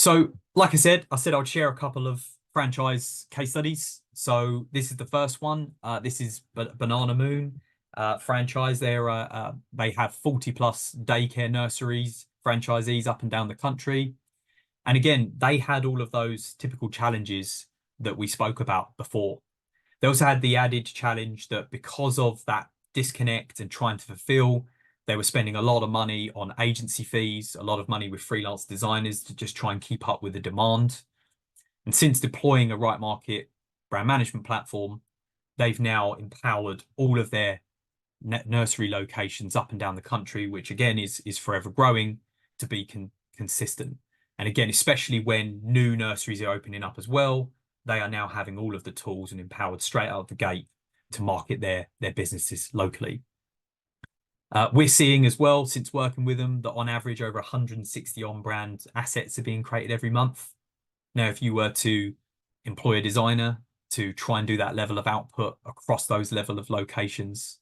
So, like I said I'd share a couple of franchise case studies. So this is the first one. This is Banana Moon franchise. They have 40 plus daycare nurseries, franchisees up and down the country. And again, they had all of those typical challenges that we spoke about before. They also had the added challenge that because of that disconnect and trying to fulfill, they were spending a lot of money on agency fees, a lot of money with freelance designers to just try and keep up with the demand. And since deploying a RightMarket brand management platform, they've now empowered all of their nursery locations up and down the country, which again is forever growing, to be consistent. And again, especially when new nurseries are opening up as well, they are now having all of the tools and empowered straight out of the gate to market their businesses locally. We're seeing as well, since working with them, that on average over 160 on-brand assets are being created every month. Now, if you were to employ a designer to try and do that level of output across those level of locations,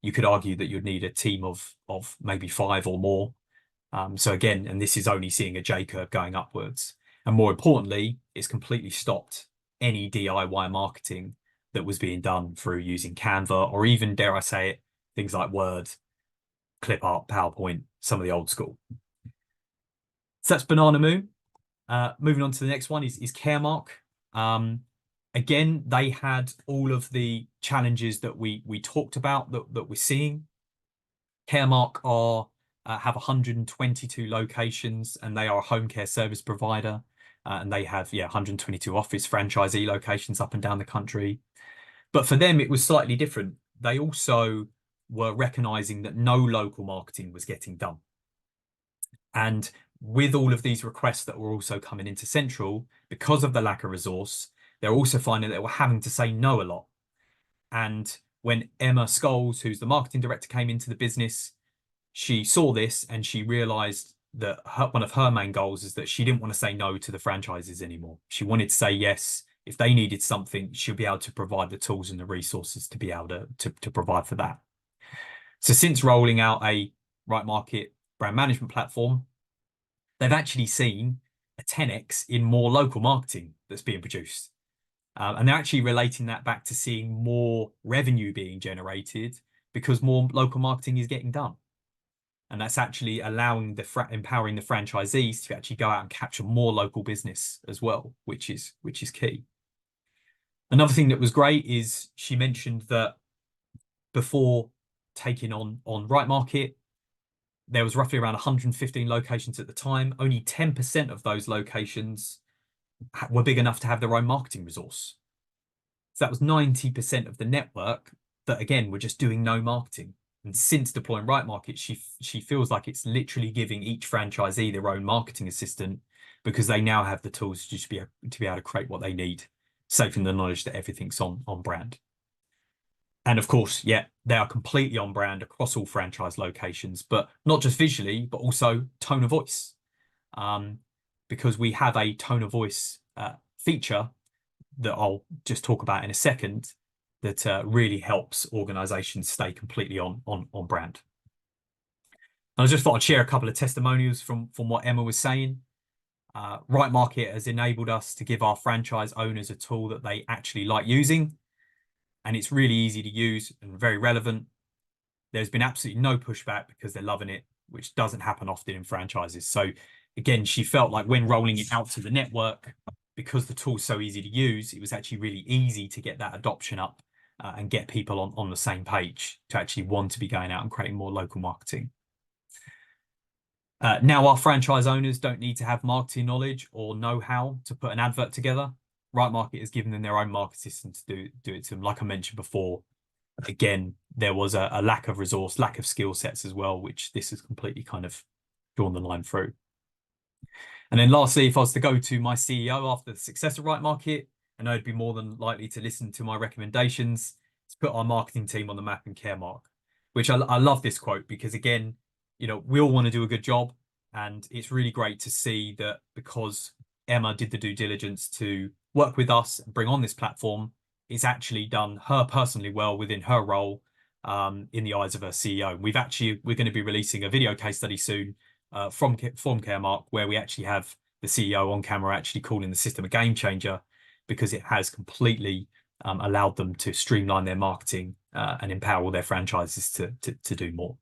you could argue that you'd need a team of maybe 5 or more. So again, and this is only seeing a J curve going upwards. And more importantly, it's completely stopped any DIY marketing that was being done through using Canva, or even, dare I say it, things like Word, clip art, PowerPoint, some of the old school. So that's Banana Moon. Moving on to the next one is Caremark. Again, they had all of the challenges that we talked about that we're seeing. Caremark have 122 locations, and they are a home care service provider. And they have 122 office franchisee locations up and down the country. But for them, it was slightly different. They also were recognizing that no local marketing was getting done. And with all of these requests that were also coming into Central, because of the lack of resource, they're also finding that they were having to say no a lot. And when Emma Scholes, who's the marketing director, came into the business, she saw this and she realized that one of her main goals is that she didn't want to say no to the franchises anymore. She wanted to say yes. If they needed something, she'll be able to provide the tools and the resources to be able to provide for that. So since rolling out a RightMarket brand management platform, they've actually seen a 10x in more local marketing that's being produced. And they're actually relating that back to seeing more revenue being generated because more local marketing is getting done. And that's actually allowing empowering the franchisees to actually go out and capture more local business as well, which is key. Another thing that was great is she mentioned that before taking on RightMarket, there was roughly around 115 locations at the time. Only 10% of those locations were big enough to have their own marketing resource. So that was 90% of the network that, again, were just doing no marketing. And since deploying RightMarket, she feels like it's literally giving each franchisee their own marketing assistant, because they now have the tools to be able to create what they need, safe in the knowledge that everything's on brand. And of course, yeah, they are completely on brand across all franchise locations, but not just visually, but also tone of voice. Because we have a tone of voice feature that I'll just talk about in a second, that really helps organizations stay completely on brand. And I just thought I'd share a couple of testimonials from what Emma was saying. RightMarket has enabled us to give our franchise owners a tool that they actually like using, and it's really easy to use and very relevant. There's been absolutely no pushback because they're loving it, which doesn't happen often in franchises. So again, she felt like when rolling it out to the network, because the tool's so easy to use, it was actually really easy to get that adoption up and get people on the same page to actually want to be going out and creating more local marketing. Now our franchise owners don't need to have marketing knowledge or know-how to put an advert together. RightMarket has given them their own marketing system to do it to them. Like I mentioned before, again, there was a lack of resource, lack of skill sets as well, which this has completely kind of drawn the line through. And then lastly, if I was to go to my CEO after the success of RightMarket, I know he'd be more than likely to listen to my recommendations to put our marketing team on the map in Caremark, which I love this quote, because again, you know, we all want to do a good job, and it's really great to see that because Emma did the due diligence to work with us and bring on this platform, it's actually done her personally well within her role in the eyes of her CEO. We're going to be releasing a video case study soon from Caremark, where we actually have the CEO on camera actually calling the system a game changer, because it has completely allowed them to streamline their marketing and empower all their franchises to do more.